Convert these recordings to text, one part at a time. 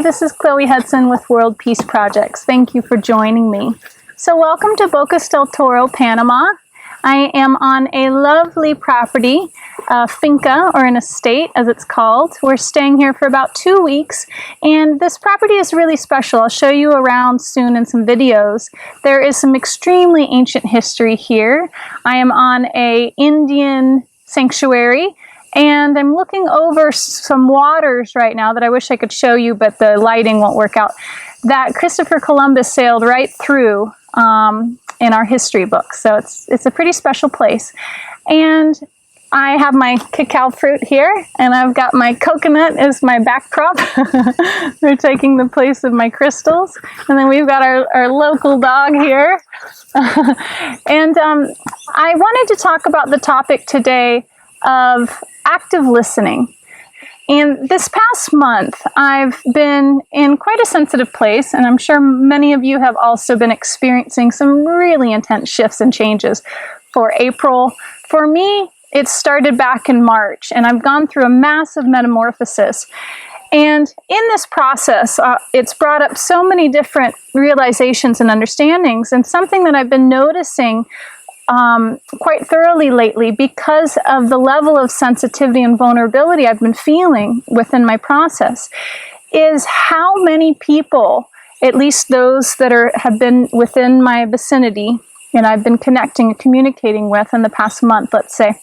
Hey, this is Chloe Hudson with World Peace Projects. Thank you for joining me. So welcome to Bocas del Toro, Panama. I am on a lovely property, a finca, or an estate as it's called. We're staying here for about 2 weeks, and this property is really special. I'll show you around soon in some videos. There is some extremely ancient history here. I am on an Indian sanctuary, and I'm looking over some waters right now that I wish I could show you, but the lighting won't work out, that Christopher Columbus sailed right through in our history book. So it's a pretty special place. And I have my cacao fruit here, and I've got my coconut as my backdrop. They're taking the place of my crystals. And then we've got our local dog here. And I wanted to talk about the topic today of active listening. And this past month, I've been in quite a sensitive place, and I'm sure many of you have also been experiencing some really intense shifts and changes for April. For me, it started back in March, and I've gone through a massive metamorphosis. And in this process, it's brought up so many different realizations and understandings, and something that I've been noticing quite thoroughly lately because of the level of sensitivity and vulnerability I've been feeling within my process is how many people, at least those that have been within my vicinity and I've been connecting and communicating with in the past month, let's say,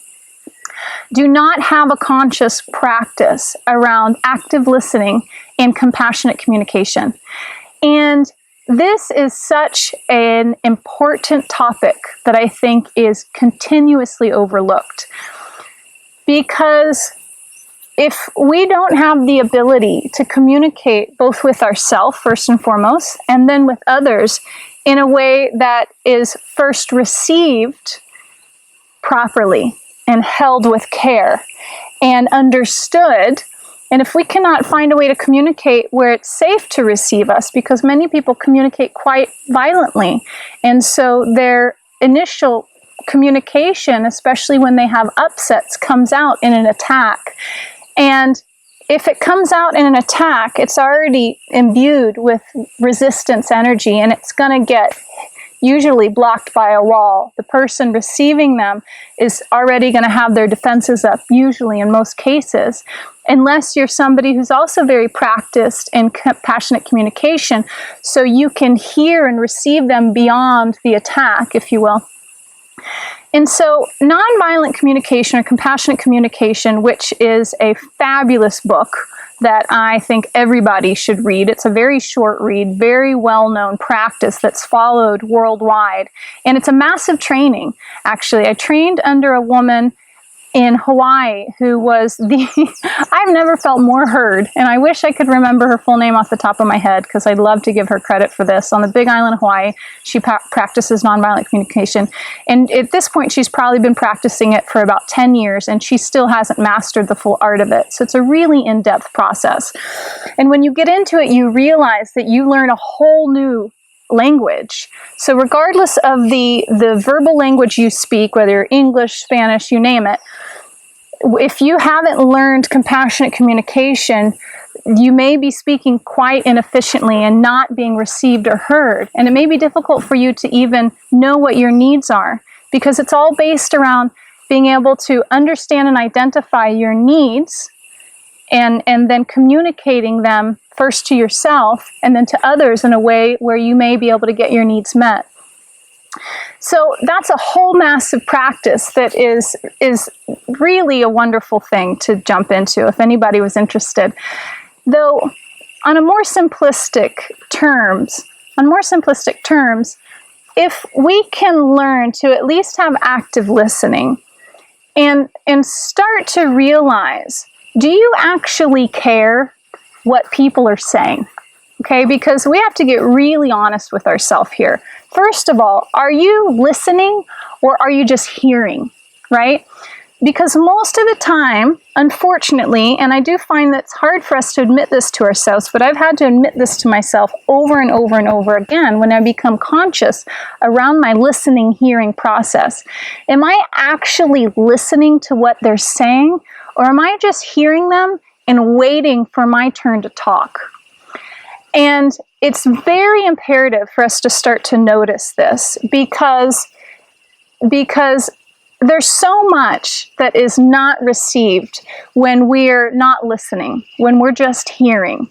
do not have a conscious practice around active listening and compassionate communication. And this is such an important topic that I think is continuously overlooked. Because if we don't have the ability to communicate both with ourselves, first and foremost, and then with others in a way that is first received properly and held with care and understood, and if we cannot find a way to communicate where it's safe to receive us, because many people communicate quite violently, and so their initial communication, especially when they have upsets, comes out in an attack. And if it comes out in an attack, it's already imbued with resistance energy, and it's going to get usually blocked by a wall. The person receiving them is already going to have their defenses up, usually in most cases, unless you're somebody who's also very practiced in compassionate communication, so you can hear and receive them beyond the attack, if you will. And so nonviolent communication or compassionate communication, which is a fabulous book that I think everybody should read. It's a very short read, very well-known practice that's followed worldwide. And it's a massive training, actually. I trained under a woman in Hawaii who was I've never felt more heard, and I wish I could remember her full name off the top of my head because I'd love to give her credit for this. On the Big Island of Hawaii, she practices nonviolent communication, and at this point she's probably been practicing it for about 10 years, and she still hasn't mastered the full art of it. So it's a really in-depth process. And when you get into it, you realize that you learn a whole new language. So regardless of the verbal language you speak, whether you're English, Spanish, you name it, if you haven't learned compassionate communication, you may be speaking quite inefficiently and not being received or heard. And it may be difficult for you to even know what your needs are, because it's all based around being able to understand and identify your needs and then communicating them first to yourself and then to others in a way where you may be able to get your needs met. So that's a whole massive practice that is really a wonderful thing to jump into if anybody was interested. Though on more simplistic terms, if we can learn to at least have active listening and start to realize, do you actually care what people are saying? Okay, because we have to get really honest with ourselves here. First of all, are you listening or are you just hearing, right? Because most of the time, unfortunately, and I do find that it's hard for us to admit this to ourselves, but I've had to admit this to myself over and over and over again when I become conscious around my listening, hearing process. Am I actually listening to what they're saying, or am I just hearing them and waiting for my turn to talk? And it's very imperative for us to start to notice this, because there's so much that is not received when we're not listening, when we're just hearing.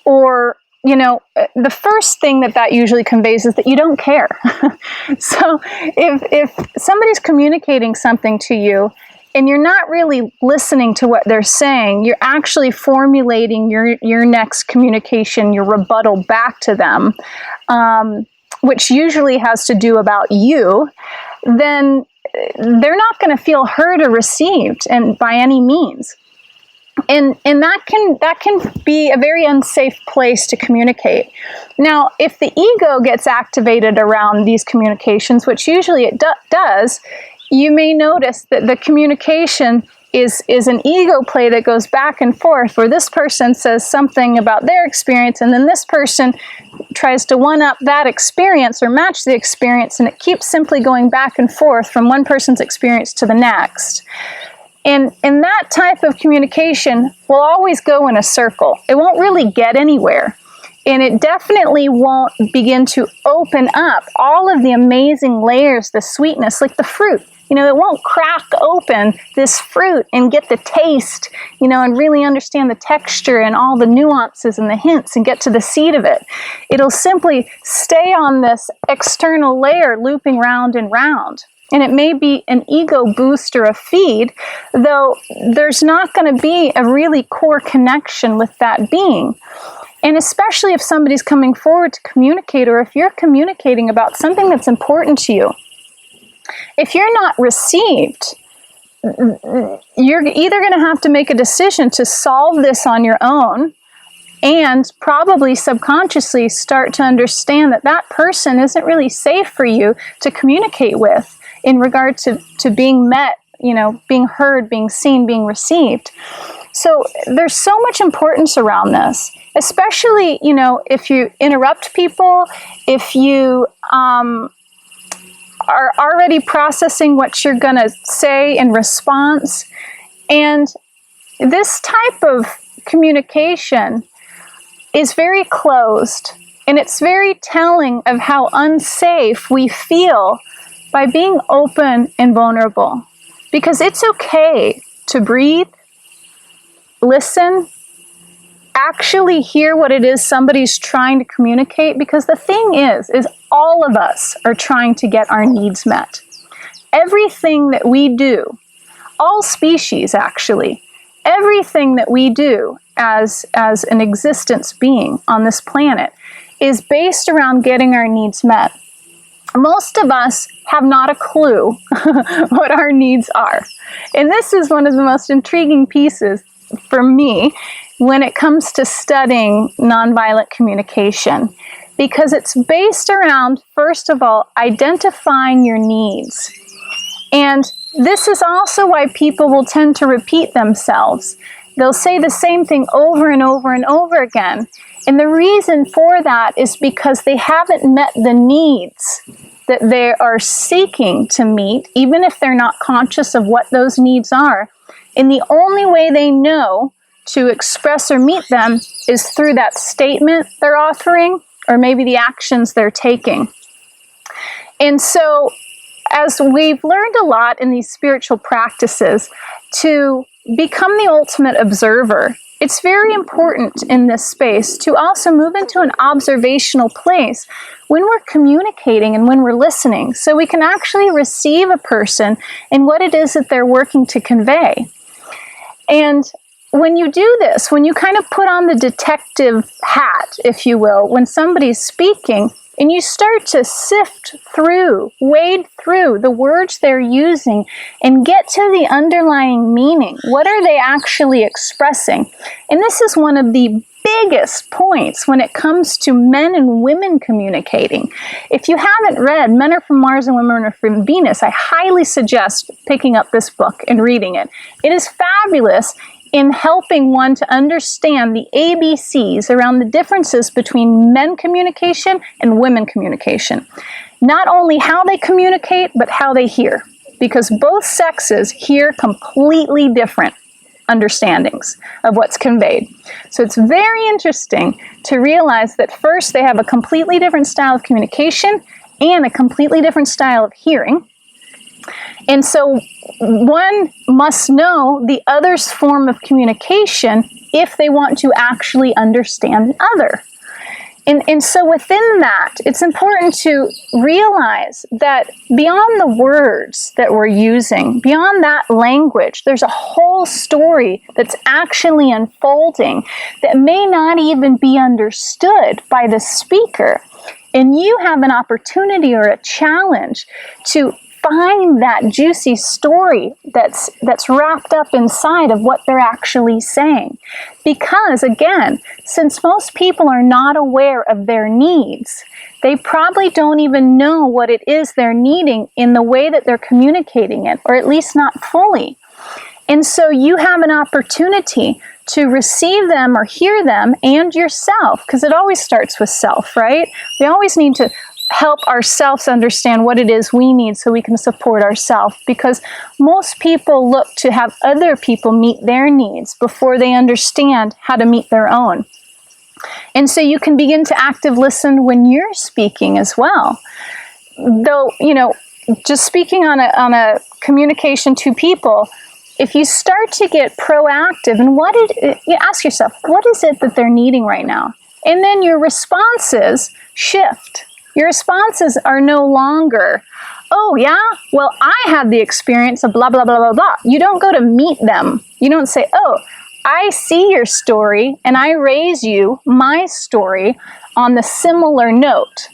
Or, the first thing that usually conveys is that you don't care. So if somebody's communicating something to you and you're not really listening to what they're saying, you're actually formulating your next communication, your rebuttal back to them, which usually has to do about you, then they're not going to feel heard or received, and by any means. And that can be a very unsafe place to communicate. Now, if the ego gets activated around these communications, which usually it does, you may notice that the communication is an ego play that goes back and forth, where this person says something about their experience, and then this person tries to one-up that experience or match the experience, and it keeps simply going back and forth from one person's experience to the next. And that type of communication will always go in a circle. It won't really get anywhere. And it definitely won't begin to open up all of the amazing layers, the sweetness, like the fruit. It won't crack open this fruit and get the taste, and really understand the texture and all the nuances and the hints and get to the seed of it. It'll simply stay on this external layer, looping round and round. And it may be an ego boost or a feed, though there's not going to be a really core connection with that being. And especially if somebody's coming forward to communicate, or if you're communicating about something that's important to you, if you're not received, you're either going to have to make a decision to solve this on your own, and probably subconsciously start to understand that person isn't really safe for you to communicate with in regard to being met, being heard, being seen, being received. So there's so much importance around this, especially, if you interrupt people, if you are already processing what you're going to say in response. And this type of communication is very closed, and it's very telling of how unsafe we feel by being open and vulnerable. Because it's okay to breathe, listen, actually hear what it is somebody's trying to communicate, because the thing is all of us are trying to get our needs met. Everything that we do, all species actually, everything that we do as an existence being on this planet is based around getting our needs met. Most of us have not a clue what our needs are. And this is one of the most intriguing pieces for me when it comes to studying nonviolent communication, because it's based around, first of all, identifying your needs. And this is also why people will tend to repeat themselves. They'll say the same thing over and over and over again. And the reason for that is because they haven't met the needs that they are seeking to meet, even if they're not conscious of what those needs are. And the only way they know to express or meet them is through that statement they're offering, or maybe the actions they're taking. And so, as we've learned a lot in these spiritual practices to become the ultimate observer, it's very important in this space to also move into an observational place when we're communicating and when we're listening, so we can actually receive a person and what it is that they're working to convey. And when you do this, when you kind of put on the detective hat, if you will, when somebody's speaking, and you start to sift through, wade through the words they're using and get to the underlying meaning. What are they actually expressing? And this is one of the biggest points when it comes to men and women communicating. If you haven't read Men Are From Mars and Women Are From Venus, I highly suggest picking up this book and reading it. It is fabulous in helping one to understand the ABCs around the differences between men communication and women communication. Not only how they communicate, but how they hear, because both sexes hear completely different. understandings of what's conveyed. So it's very interesting to realize that first they have a completely different style of communication and a completely different style of hearing. And so one must know the other's form of communication if they want to actually understand the other. And so within that, it's important to realize that beyond the words that we're using, beyond that language, there's a whole story that's actually unfolding that may not even be understood by the speaker. And you have an opportunity or a challenge to find that juicy story that's wrapped up inside of what they're actually saying. Because again, since most people are not aware of their needs, they probably don't even know what it is they're needing in the way that they're communicating it, or at least not fully. And so you have an opportunity to receive them or hear them and yourself, because it always starts with self, right? We always need to help ourselves understand what it is we need so we can support ourselves, because most people look to have other people meet their needs before they understand how to meet their own. And so you can begin to active listen when you're speaking as well. Though, just speaking on a communication to people, if you start to get proactive and you ask yourself, what is it that they're needing right now? And then your responses shift. Your responses are no longer, oh yeah, well I had the experience of blah, blah, blah, blah, blah. You don't go to meet them. You don't say, oh, I see your story and I raise you my story on the similar note.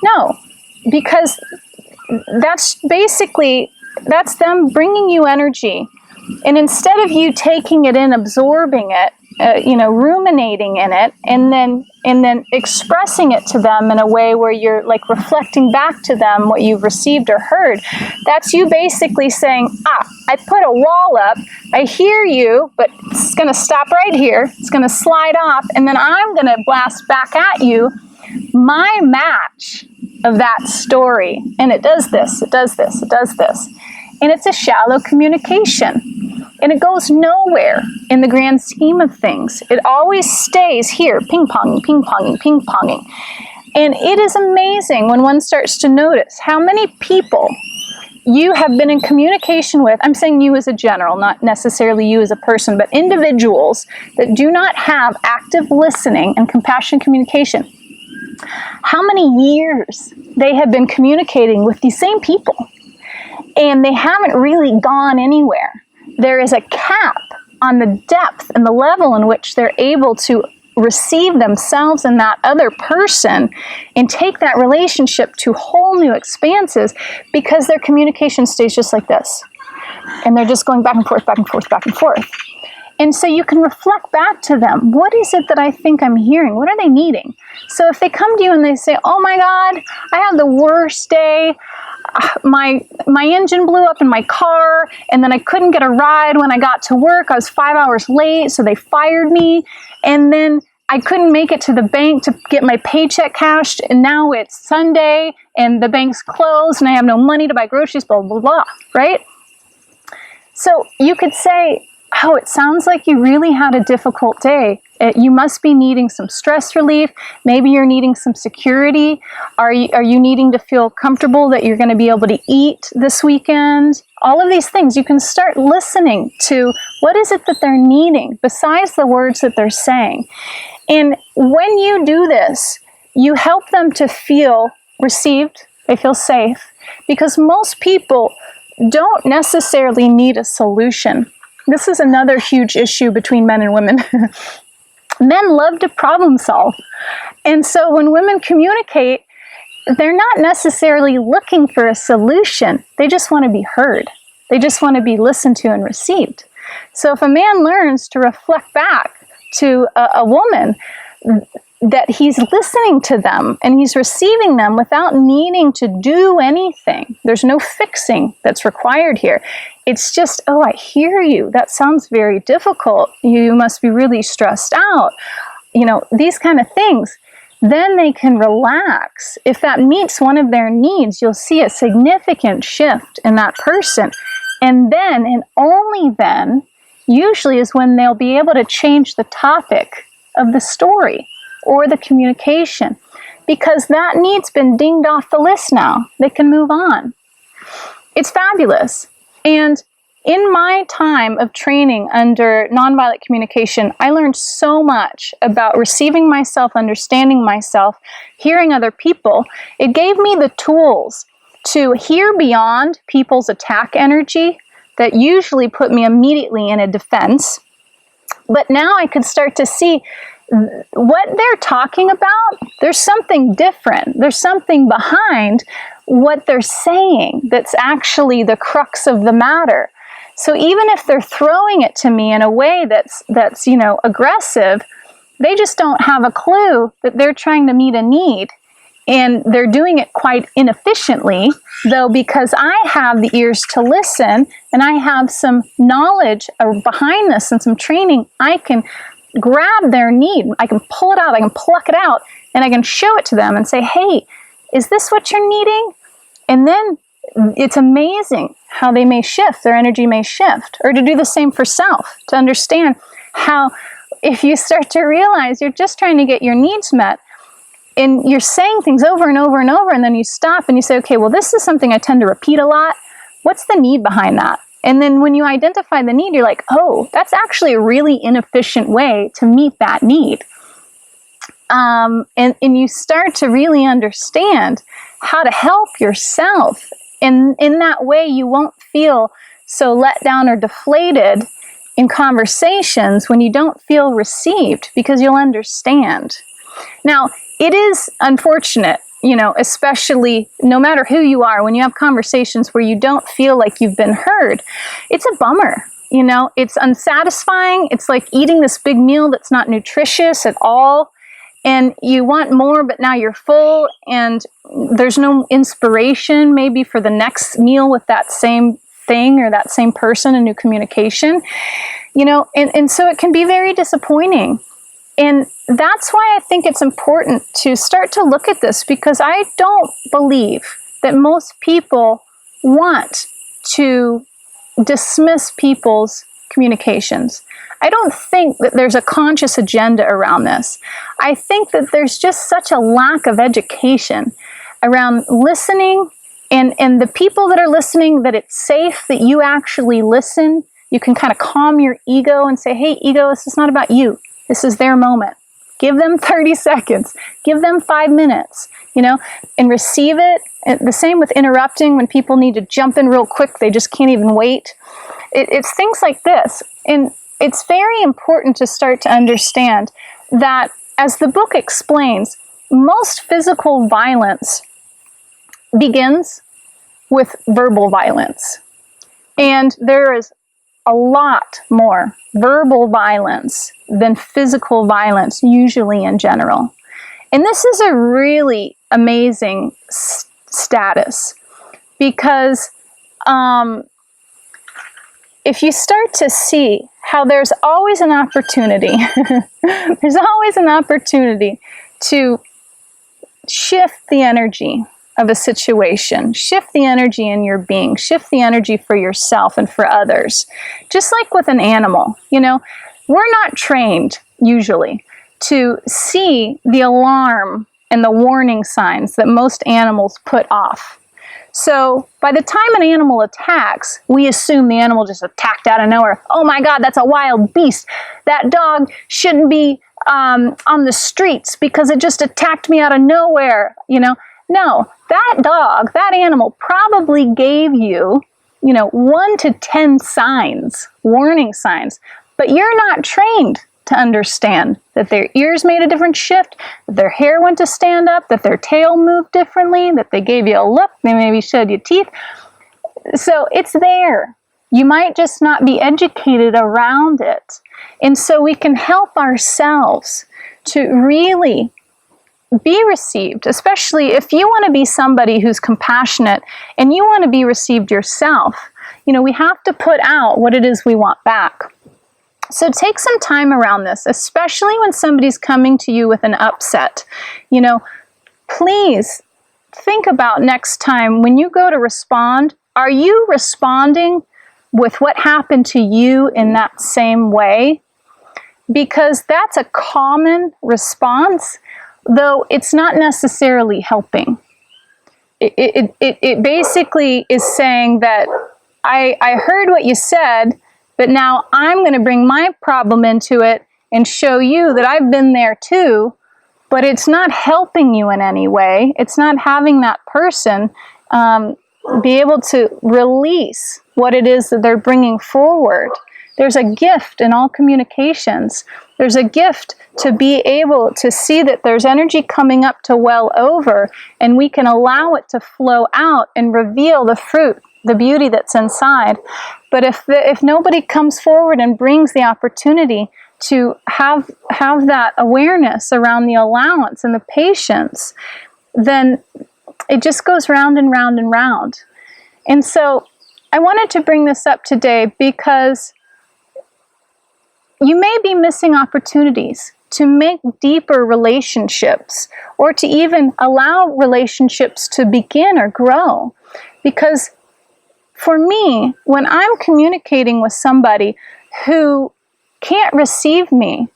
No, because that's them bringing you energy. And instead of you taking it in, absorbing it, ruminating in it, and then expressing it to them in a way where you're like reflecting back to them what you've received or heard, that's you basically saying, I put a wall up, I hear you, but it's going to stop right here, it's going to slide off, and then I'm going to blast back at you my match of that story. And it does this, it does this, it does this. And it's a shallow communication. And it goes nowhere in the grand scheme of things. It always stays here, ping-ponging, ping-ponging, ping-ponging. And it is amazing when one starts to notice how many people you have been in communication with. I'm saying you as a general, not necessarily you as a person, but individuals that do not have active listening and compassionate communication. How many years they have been communicating with these same people, and they haven't really gone anywhere. There is a cap on the depth and the level in which they're able to receive themselves and that other person and take that relationship to whole new expanses, because their communication stays just like this. And they're just going back and forth, back and forth, back and forth. And so you can reflect back to them. What is it that I think I'm hearing? What are they needing? So if they come to you and they say, oh my God, I had the worst day. My engine blew up in my car, and then I couldn't get a ride when I got to work. I was 5 hours late, so they fired me. And then I couldn't make it to the bank to get my paycheck cashed, and now it's Sunday, and the bank's closed, and I have no money to buy groceries, blah, blah, blah, right? So you could say, oh, it sounds like you really had a difficult day. You must be needing some stress relief. Maybe you're needing some security. Are you needing to feel comfortable that you're going to be able to eat this weekend? All of these things, you can start listening to what is it that they're needing besides the words that they're saying. And when you do this, you help them to feel received. They feel safe, because most people don't necessarily need a solution. This is another huge issue between men and women. Men love to problem solve. And so when women communicate, they're not necessarily looking for a solution. They just want to be heard. They just want to be listened to and received. So if a man learns to reflect back to a woman that he's listening to them and he's receiving them without needing to do anything, there's no fixing that's required here. It's just, oh, I hear you. That sounds very difficult. You must be really stressed out. These kind of things. Then they can relax. If that meets one of their needs, you'll see a significant shift in that person. And then, and only then, usually is when they'll be able to change the topic of the story or the communication, because that need's been dinged off the list now. They can move on. It's fabulous. And in my time of training under nonviolent communication, I learned so much about receiving myself, understanding myself, hearing other people. It gave me the tools to hear beyond people's attack energy that usually put me immediately in a defense. But now I could start to see what they're talking about. There's something different. There's something behind what they're saying that's actually the crux of the matter. So even if they're throwing it to me in a way that's aggressive, they just don't have a clue that they're trying to meet a need. And they're doing it quite inefficiently, though, because I have the ears to listen and I have some knowledge behind this and some training. I can grab their need. I can pull it out. I can pluck it out and I can show it to them and say, hey, is this what you're needing? And then it's amazing how they may shift, their energy may shift, or to do the same for self, to understand how if you start to realize you're just trying to get your needs met and you're saying things over and over and over, and then you stop and you say, okay, well, this is something I tend to repeat a lot. What's the need behind that? And then when you identify the need, you're like, oh, that's actually a really inefficient way to meet that need. And you start to really understand how to help yourself. And in that way, you won't feel so let down or deflated in conversations when you don't feel received, because you'll understand. Now, it is unfortunate, especially no matter who you are, when you have conversations where you don't feel like you've been heard, it's a bummer. It's unsatisfying. It's like eating this big meal that's not nutritious at all. And you want more, but now you're full and there's no inspiration maybe for the next meal with that same thing or that same person, a new communication, and so it can be very disappointing. And that's why I think it's important to start to look at this, because I don't believe that most people want to dismiss people's communications. I don't think that there's a conscious agenda around this. I think that there's just such a lack of education around listening, and the people that are listening, that it's safe that you actually listen. You can kind of calm your ego and say, hey, ego, this is not about you. This is their moment. Give them 30 seconds. Give them 5 minutes, and receive it. And the same with interrupting when people need to jump in real quick. They just can't even wait. It's things like this. And it's very important to start to understand that, as the book explains, most physical violence begins with verbal violence. And there is a lot more verbal violence than physical violence, usually in general. And this is a really amazing status, because if you start to see how there's always an opportunity, there's always an opportunity to shift the energy of a situation, shift the energy in your being, shift the energy for yourself and for others. Just like with an animal, we're not trained usually to see the alarm and the warning signs that most animals put off. So by the time an animal attacks, we assume the animal just attacked out of nowhere. Oh my God, that's a wild beast. That dog shouldn't be on the streets because it just attacked me out of nowhere. No, that dog, that animal probably gave you, 1 to 10 signs, warning signs, but you're not trained to understand that their ears made a different shift, that their hair went to stand up, that their tail moved differently, that they gave you a look, they maybe showed you teeth. So it's there. You might just not be educated around it. And so we can help ourselves to really be received, especially if you want to be somebody who's compassionate and you want to be received yourself. We have to put out what it is we want back. So take some time around this, especially when somebody's coming to you with an upset. Please think about next time when you go to respond, are you responding with what happened to you in that same way, because that's a common response, though it's not necessarily helping. It basically is saying that I heard what you said, but now I'm going to bring my problem into it and show you that I've been there too, but it's not helping you in any way. It's not having that person be able to release what it is that they're bringing forward. There's a gift in all communications. There's a gift to be able to see that there's energy coming up to well over, and we can allow it to flow out and reveal the fruit, the beauty that's inside. But if nobody comes forward and brings the opportunity to have that awareness around the allowance and the patience, then it just goes round and round and round. And so I wanted to bring this up today because you may be missing opportunities to make deeper relationships, or to even allow relationships to begin or grow. Because for me, when I'm communicating with somebody who can't receive me,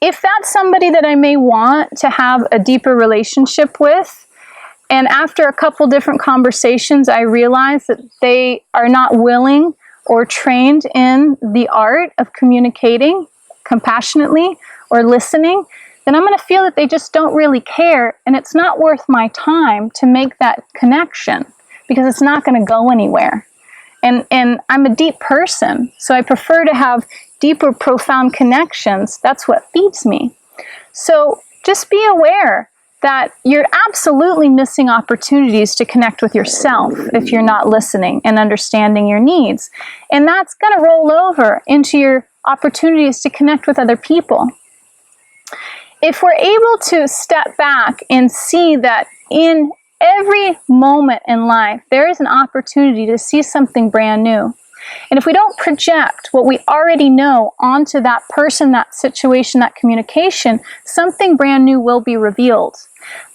if that's somebody that I may want to have a deeper relationship with, and after a couple different conversations, I realize that they are not willing or trained in the art of communicating compassionately or listening, then I'm going to feel that they just don't really care, and it's not worth my time to make that connection because it's not going to go anywhere. And I'm a deep person, so I prefer to have deeper, profound connections. That's what feeds me. So just be aware that you're absolutely missing opportunities to connect with yourself if you're not listening and understanding your needs. And that's going to roll over into your opportunities to connect with other people. If we're able to step back and see that in every moment in life, there is an opportunity to see something brand new. And if we don't project what we already know onto that person, that situation, that communication, something brand new will be revealed.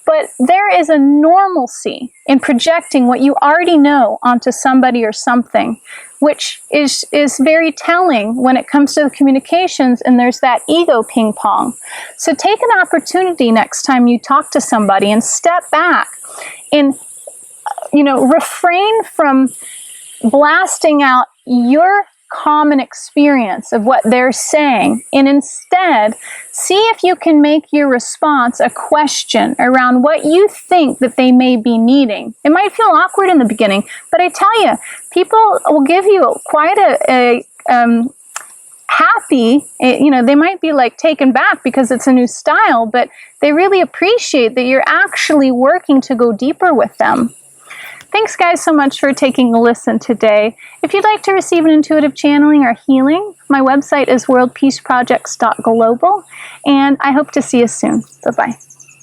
But there is a normalcy in projecting what you already know onto somebody or something, which is very telling when it comes to the communications, and there's that ego ping pong. So take an opportunity next time you talk to somebody and step back and, refrain from blasting out your common experience of what they're saying, and instead see if you can make your response a question around what you think that they may be needing. It might feel awkward in the beginning, but I tell you, people will give you quite a happy, they might be like taken back because it's a new style, but they really appreciate that you're actually working to go deeper with them. Thanks, guys, so much for taking a listen today. If you'd like to receive an intuitive channeling or healing, my website is worldpeaceprojects.global, and I hope to see you soon. Bye-bye.